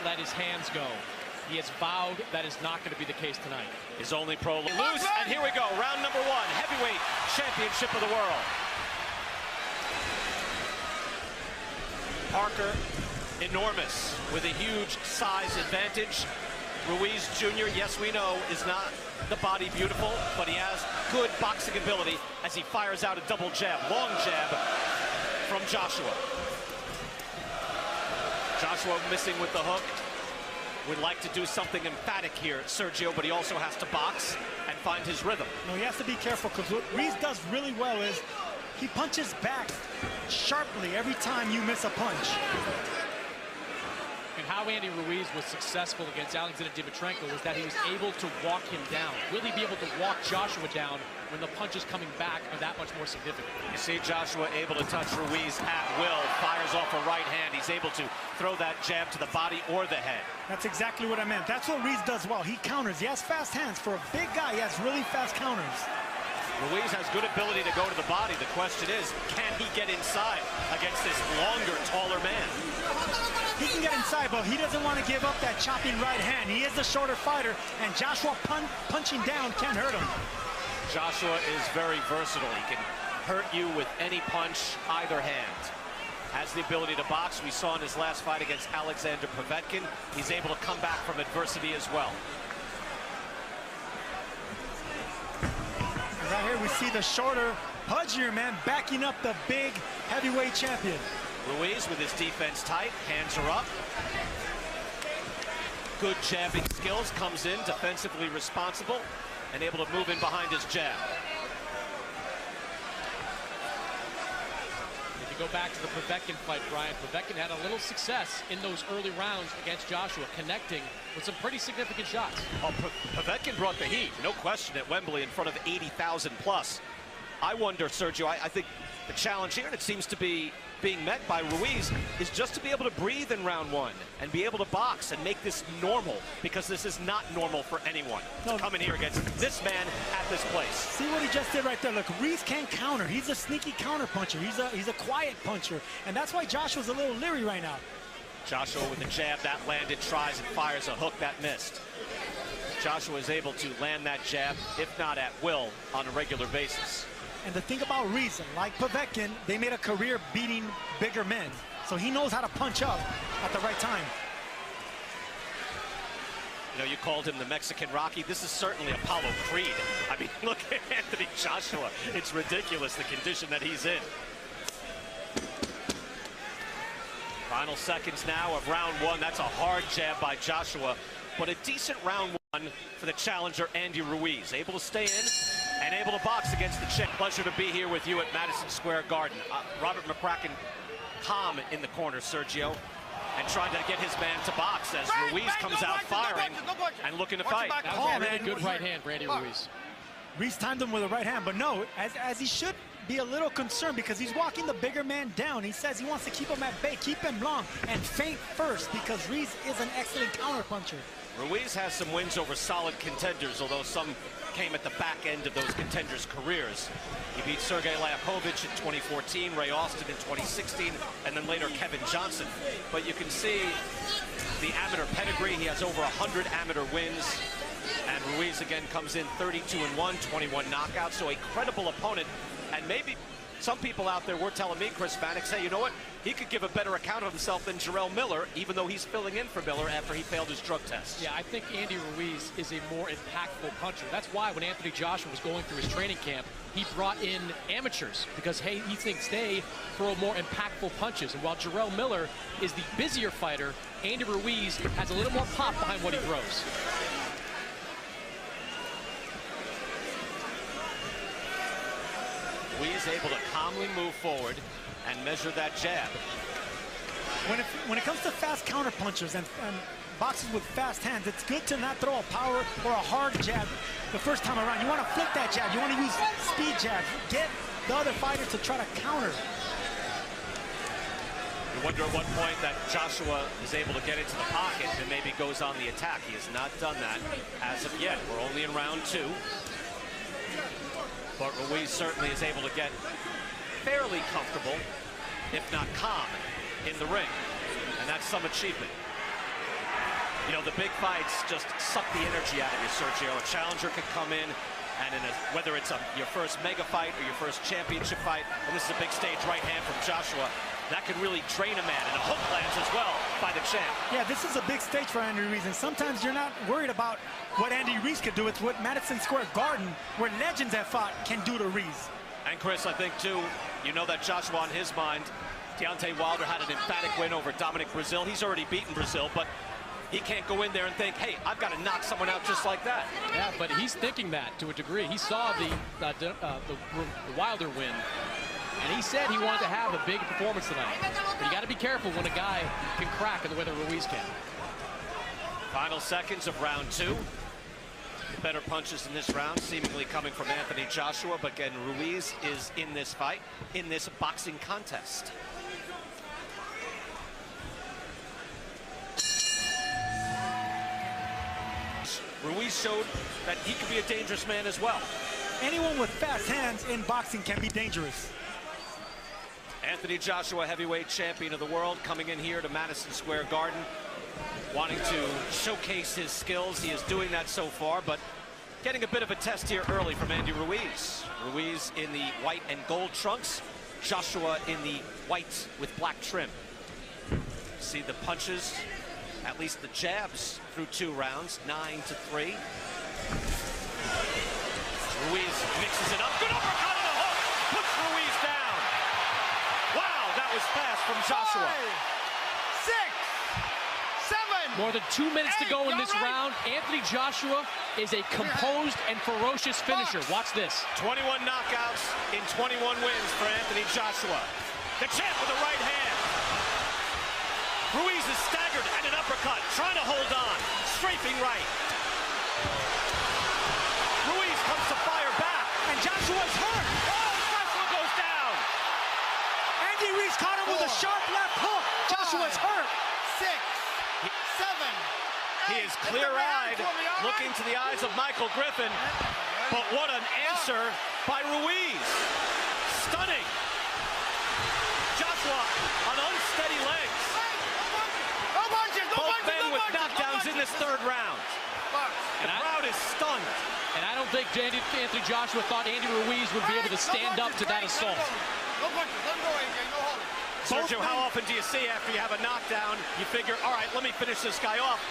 let his hands go. He has vowed that is not going to be the case tonight. His only pro lose, and here we go, round number 1, heavyweight championship of the world. Parker, enormous, with a huge size advantage. Ruiz Jr., yes, we know, is not the body beautiful, but he has good boxing ability as he fires out a double jab, long jab from Joshua. Joshua missing with the hook. Would like to do something emphatic here, Sergio, but he also has to box and find his rhythm. No, he has to be careful, because what Ruiz does really well is he punches back sharply every time you miss a punch. And how Andy Ruiz was successful against Alexander Dimitrenko was that he was able to walk him down. Will he be able to walk Joshua down when the punches coming back are that much more significant? You see Joshua able to touch Ruiz at will, fires off a right hand. He's able to throw that jab to the body or the head. That's exactly what I meant. That's what Ruiz does well. He counters. He has fast hands. For a big guy, he has really fast counters. Ruiz has good ability to go to the body. The question is, can he get inside against this longer, taller man? He can get inside, but he doesn't want to give up that chopping right hand. He is the shorter fighter, and Joshua punching down can't hurt him. Joshua is very versatile. He can hurt you with any punch, either hand. Has the ability to box. We saw in his last fight against Alexander Povetkin. He's able to come back from adversity as well. Right here we see the shorter, pudgier man backing up the big heavyweight champion. Ruiz with his defense tight, hands are up. Good jabbing skills, comes in defensively responsible and able to move in behind his jab. If you go back to the Povetkin fight, Brian, Povetkin had a little success in those early rounds against Joshua, connecting with some pretty significant shots. Oh, Povetkin brought the heat, no question, at Wembley in front of 80,000 plus. I wonder, Sergio, I think the challenge here, and it seems to be being met by Ruiz, is just to be able to breathe in round 1 and be able to box and make this normal, because this is not normal for anyone to come in here against this man at this place. See what he just did right there. Look, Ruiz can't counter. He's a sneaky counter puncher. He's a quiet puncher, and that's why Joshua's a little leery right now. Joshua with a jab that landed, tries and fires a hook that missed. Joshua is able to land that jab, if not at will, on a regular basis. And the thing about Ruiz, like Povetkin, they made a career beating bigger men. So he knows how to punch up at the right time. You know, you called him the Mexican Rocky. This is certainly Apollo Creed. I mean, look at Anthony Joshua. It's ridiculous, the condition that he's in. Final seconds now of round 1. That's a hard jab by Joshua, but a decent round 1 for the challenger, Andy Ruiz. Able to stay in and able to box against the champ. Pleasure to be here with you at Madison Square Garden. Robert McCracken calm in the corner, Sergio, and trying to get his man to box as Ruiz comes out firing and looking to fight. That was a really good right hand for Andy Ruiz. Ruiz timed him with a right hand, but no, as he should be a little concerned, because he's walking the bigger man down. He says he wants to keep him at bay, keep him long, and feint first, because Ruiz is an excellent counter puncher. Ruiz has some wins over solid contenders, although some came at the back end of those contenders' careers. He beat Sergey Liakovich in 2014, Ray Austin in 2016, and then later Kevin Johnson. But you can see the amateur pedigree. He has over 100 amateur wins. And Ruiz again comes in 32-1, 21 knockouts, so a credible opponent. And maybe some people out there were telling me, Chris Mannix, hey, you know what? He could give a better account of himself than Jarrell Miller, even though he's filling in for Miller after he failed his drug test. Yeah, I think Andy Ruiz is a more impactful puncher. That's why when Anthony Joshua was going through his training camp, he brought in amateurs, because, hey, he thinks they throw more impactful punches. And while Jarrell Miller is the busier fighter, Andy Ruiz has a little more pop behind what he throws. Ruiz able to calmly move forward and measure that jab. When it comes to fast counter punchers and boxers with fast hands, it's good to not throw a power or a hard jab the first time around. You want to flip that jab. You want to use speed jabs. Get the other fighter to try to counter. You wonder at what point that Joshua is able to get into the pocket and maybe goes on the attack. He has not done that as of yet. We're only in round 2. But Ruiz certainly is able to get fairly comfortable, if not calm, in the ring. And that's some achievement. You know, the big fights just suck the energy out of you, Sergio. A challenger could come in, and whether it's your first mega fight or your first championship fight, and this is a big stage right hand from Joshua, that could really drain a man, and a hook lands as well by the champ. Yeah, this is a big stage for Andy Ruiz, and sometimes you're not worried about what Andy Ruiz could do. It's what Madison Square Garden, where legends have fought, can do to Ruiz. And Chris, I think too, you know that Joshua on his mind, Deontay Wilder had an emphatic win over Dominic Brazil. He's already beaten Brazil, but he can't go in there and think, hey, I've got to knock someone out just like that. Yeah, but he's thinking that to a degree. He saw the Wilder win, and he said he wanted to have a big performance tonight. But you got to be careful when a guy can crack in the way that Ruiz can. Final seconds of round 2. The better punches in this round seemingly coming from Anthony Joshua, but again, Ruiz is in this fight, in this boxing contest. Ruiz showed that he could be a dangerous man as well. Anyone with fast hands in boxing can be dangerous. Anthony Joshua, heavyweight champion of the world, coming in here to Madison Square Garden, wanting to showcase his skills. He is doing that so far, but getting a bit of a test here early from Andy Ruiz. Ruiz in the white and gold trunks, Joshua in the white with black trim. See the punches, at least the jabs through 2 rounds, 9-3. Ruiz mixes it up, good uppercut and a hook, puts Ruiz down. Wow, that was fast from Joshua. 5, 6, 7. More than 2 minutes to go in this round. Anthony Joshua is a composed and ferocious finisher. Watch this. 21 knockouts in 21 wins for Anthony Joshua. The champ with the right hand. Ruiz is staggered at an uppercut, trying to hold on. Strafing right. Ruiz comes to fire back. And Joshua's hurt. Oh, Joshua goes down. Andy Ruiz caught him with a sharp left hook. Joshua's hurt. 6, 7. He is clear-eyed, looking to the eyes of Michael Griffin. But what an answer by Ruiz. Stunning. Joshua on unsteady legs. Both men with knockdowns in this 3rd round. The crowd is stunned. And I don't think Anthony Joshua thought Andy Ruiz would be able to stand up to that assault. Sergio, how often do you see after you have a knockdown, you figure, all right, let me finish this guy off,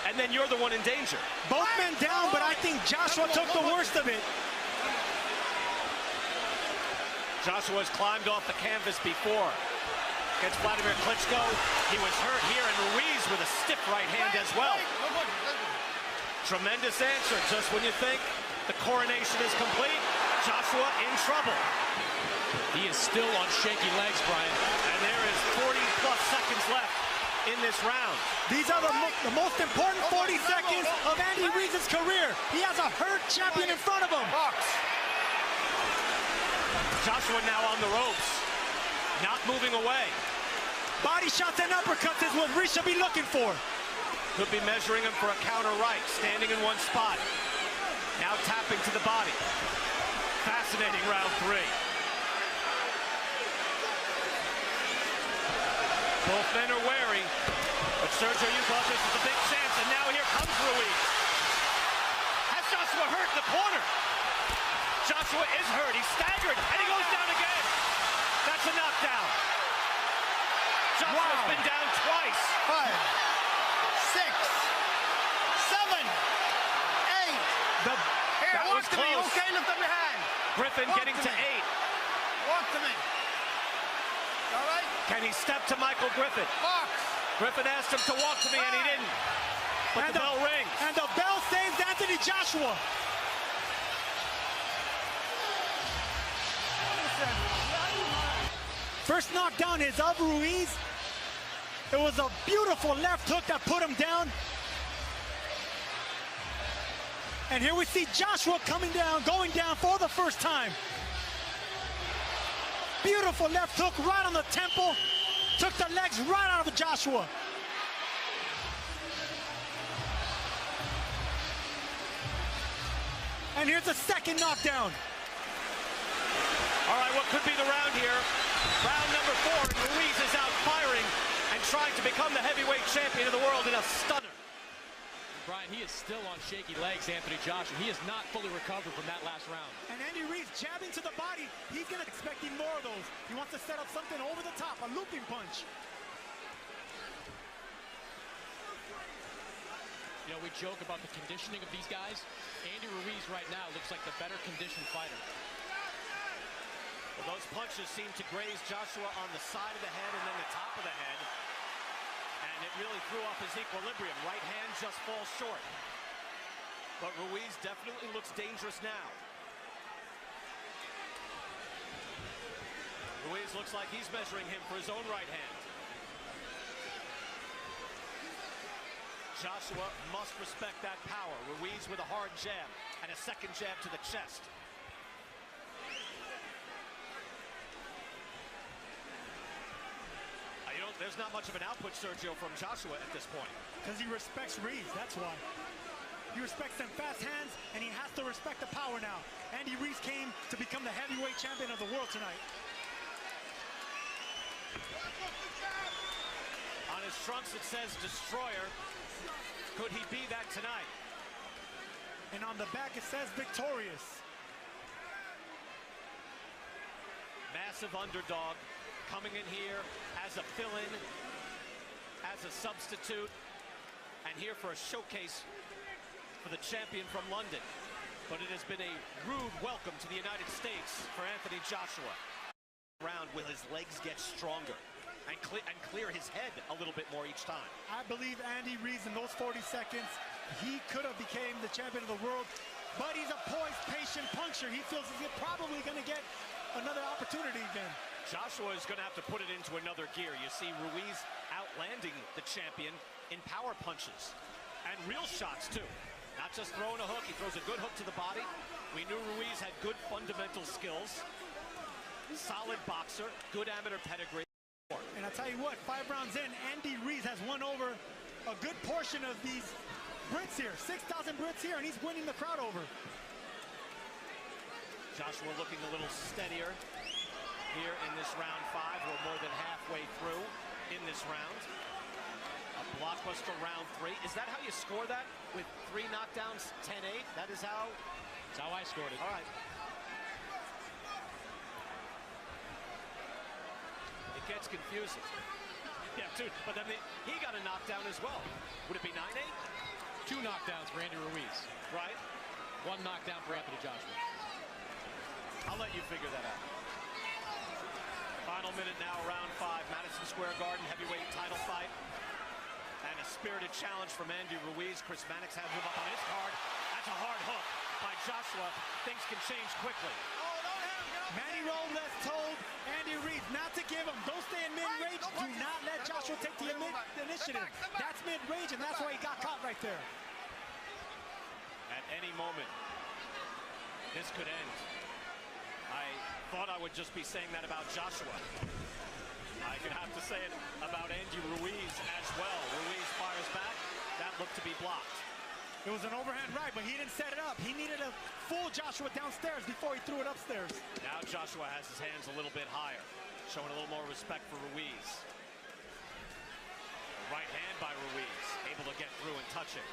and then you're the one in danger? Both men down, but I think Joshua took the worst of it. Joshua's climbed off the canvas before. Against Vladimir Klitschko, he was hurt here, and Ruiz with a stiff right hand as well. Tremendous answer. Just when you think the coronation is complete, Joshua in trouble. He is still on shaky legs, Brian. And there is 40-plus seconds left in this round. These are the most important 40 seconds of Andy Ruiz's career. He has a hurt champion in front of him. Joshua now on the ropes, not moving away. Body shots and uppercuts is what Ruiz should be looking for. Could be measuring him for a counter right, standing in one spot. Now tapping to the body. Fascinating round 3. Both men are wary, but Sergio, you thought this was a big chance, and now here comes Ruiz. Has Joshua hurt in the corner? Joshua is hurt, he's staggered, and he goes down again. That's a knockdown. Joshua's been down twice. 5, 6, 7, 8. That was close. Okay, lift up your hand. Griffin Walk getting to to me. 8. Walk to me. All right? Can he step to Michael Griffin? Box. Griffin asked him to walk to me, and he didn't. But the bell rings. And the bell saves Anthony Joshua. First knockdown is of Ruiz. It was a beautiful left hook that put him down. And here we see Joshua coming down, going down for the first time. Beautiful left hook right on the temple. Took the legs right out of Joshua. And here's the second knockdown. All right, what could be the round here? Round number 4, and Ruiz is out firing and trying to become the heavyweight champion of the world in a stunner. Brian, he is still on shaky legs, Anthony Joshua. He is not fully recovered from that last round. And Andy Ruiz jabbing to the body. He's going to expecting more of those. He wants to set up something over the top, a looping punch. You know, we joke about the conditioning of these guys. Andy Ruiz right now looks like the better conditioned fighter. Well, those punches seem to graze Joshua on the side of the head and then the top of the head. And it really threw off his equilibrium. Right hand just falls short. But Ruiz definitely looks dangerous now. Ruiz looks like he's measuring him for his own right hand. Joshua must respect that power. Ruiz with a hard jab and a second jab to the chest. There's not much of an output, Sergio, from Joshua at this point. Because he respects Ruiz, that's why. He respects them fast hands, and he has to respect the power now. Andy Ruiz came to become the heavyweight champion of the world tonight. On his trunks it says Destroyer. Could he be that tonight? And on the back it says Victorious. Massive underdog coming in here as a fill-in, as a substitute, and here for a showcase for the champion from London. But it has been a rude welcome to the United States for Anthony Joshua. Round will his legs get stronger and clear his head a little bit more each time. I believe Andy Ruiz in those 40 seconds, he could have became the champion of the world, but he's a poised, patient puncher. He feels he's probably going to get another opportunity again. Joshua is going to have to put it into another gear. You see Ruiz outlanding the champion in power punches and real shots too. Not just throwing a hook, he throws a good hook to the body. We knew Ruiz had good fundamental skills, solid boxer, good amateur pedigree. And I'll tell you what, 5 rounds in, Andy Ruiz has won over a good portion of these Brits here. 6,000 Brits here, and he's winning the crowd over. Joshua looking a little steadier here in this round 5. We're more than halfway through in this round. A blockbuster round 3. Is that how you score that? With 3 knockdowns, 10-8? That's how I scored it. All right. It gets confusing. Yeah, dude, but then he got a knockdown as well. Would it be 9-8? 2 knockdowns for Andy Ruiz. Right. 1 knockdown for Anthony Joshua. I'll let you figure that out. Final minute now, round 5, Madison Square Garden heavyweight title fight. And a spirited challenge from Andy Ruiz. Chris Mannix has him up on his card. That's a hard hook by Joshua. Things can change quickly. Manny Robles told Andy Ruiz not to give him. Don't stay in mid-range. Do not let Joshua take the initiative. That's mid-range, and that's why he got caught right there. At any moment, this could end. I thought I would just be saying that about Joshua. I could have to say it about Andy Ruiz as well. Ruiz fires back. That looked to be blocked. It was an overhand right, but he didn't set it up. He needed to fool Joshua downstairs before he threw it upstairs. Now Joshua has his hands a little bit higher, showing a little more respect for Ruiz. Right hand by Ruiz, able to get through and touch it.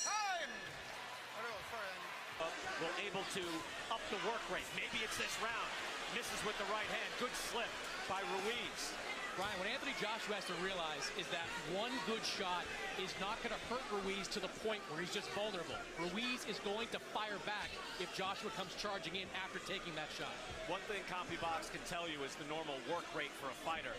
Time! Well, able to up the work rate. Maybe it's this round. Misses with the right hand. Good slip by Ruiz. Brian, what Anthony Joshua has to realize is that one good shot is not going to hurt Ruiz to the point where he's just vulnerable. Ruiz is going to fire back if Joshua comes charging in after taking that shot. One thing CompuBox can tell you is the normal work rate for a fighter.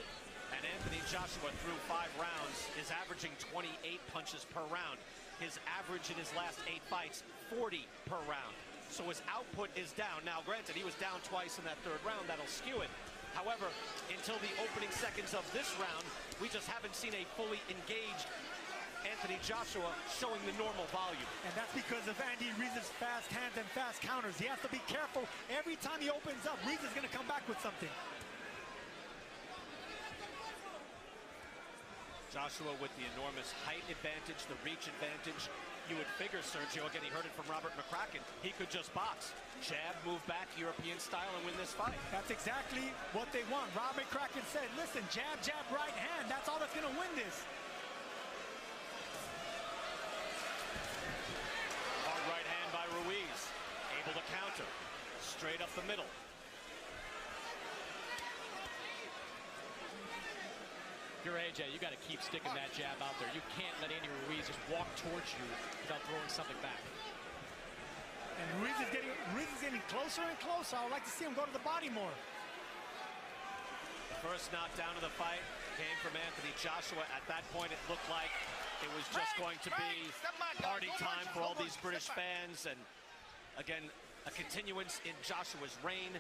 And Anthony Joshua, through 5 rounds, is averaging 28 punches per round. His average in his last 8 fights, 40 per round. So his output is down. Now, granted, he was down twice in that 3rd round. That'll skew it. However, until the opening seconds of this round, we just haven't seen a fully engaged Anthony Joshua showing the normal volume. And that's because of Andy Ruiz's fast hands and fast counters. He has to be careful. Every time he opens up, Ruiz is going to come back with something. Joshua with the enormous height advantage, the reach advantage. You would figure, Sergio, again, he heard it from Robert McCracken, he could just box. Jab, move back, European style, and win this fight. That's exactly what they want. Robert McCracken said, listen, jab, right hand. That's all that's going to win this. the middle. If you're AJ, you got to keep sticking that jab out there. You can't let Andy Ruiz just walk towards you without throwing something back. And Ruiz is getting closer and closer. I would like to see him go to the body more. The first knockdown of the fight came from Anthony Joshua. At that point, it looked like it was just going to be party time for all these British fans. And again, a continuance in Joshua's reign.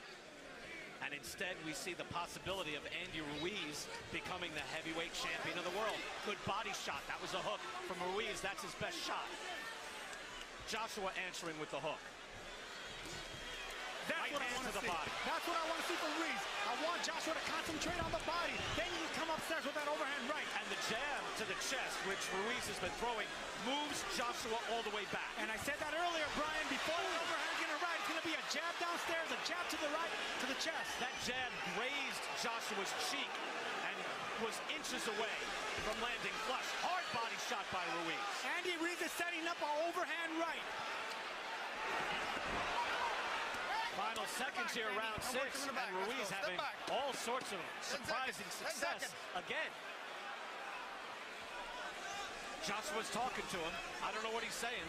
And instead, we see the possibility of Andy Ruiz becoming the heavyweight champion of the world. Good body shot. That was a hook from Ruiz. That's his best shot. Joshua answering with the hook. That's right what I hand want to to the see. body. That's what I want to see from Ruiz. I want Joshua to concentrate on the body. Then you can come upstairs with that overhand right. And the jab to the chest, which Ruiz has been throwing, moves Joshua all the way back. And I said that earlier, Brian, before the overhand's going to right, it's going to be a jab downstairs, a jab to the right, to the chest. That jab grazed Joshua's cheek and was inches away from landing flush. Hard body shot by Ruiz. Andy Ruiz is setting up an overhand right. Final seconds here, round 6, and Ruiz having all sorts of surprising success again. Joshua's talking to him. I don't know what he's saying.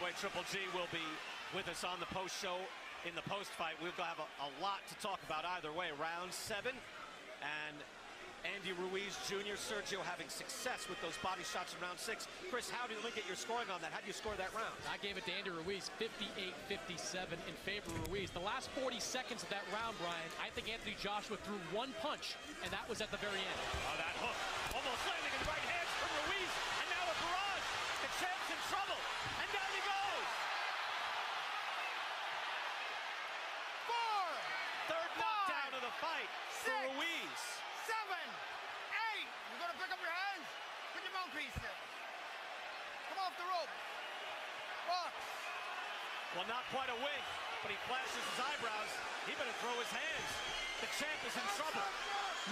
Boy, Triple G will be with us on the post show. In the post fight, we'll have a lot to talk about either way. Round 7, and Andy Ruiz Jr., Sergio having success with those body shots in round 6. Chris, how did you look at your scoring on that? How do you score that round? I gave it to Andy Ruiz, 58-57 in favor of Ruiz. The last 40 seconds of that round, Brian, I think Anthony Joshua threw one punch, and that was at the very end. Oh, that hook almost landing in the right hands from Ruiz, and now a barrage. The champ's in trouble, and down he goes. 4, Third knockdown of the fight for 6, Ruiz. 7, 8. You're gonna pick up your hands. Put your mouthpiece there. Come off the rope. Box. Well, not quite a wink, but he flashes his eyebrows. He better throw his hands. The champ is in trouble.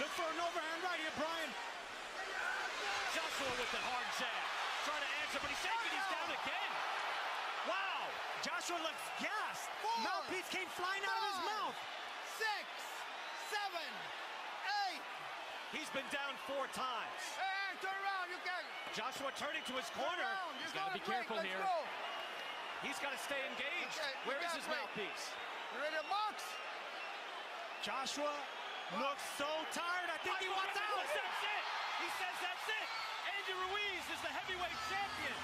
Look for an overhand right here, Brian. Joshua with the hard jab. Trying to answer, but he's shaking. He's down again. Wow. Joshua looks gassed. 4, Mouthpiece came flying out of his 5, mouth. 6, 7, 8. He's been down 4 times. Hey, turn around. You can. Joshua turning to his corner. He's got to be careful here. He's got to stay engaged. Okay, Where is got his break. mouthpiece? You ready to box? Joshua looks so tired. I think he wants out. That's it. He says that's it. Andy Ruiz is the heavyweight champion.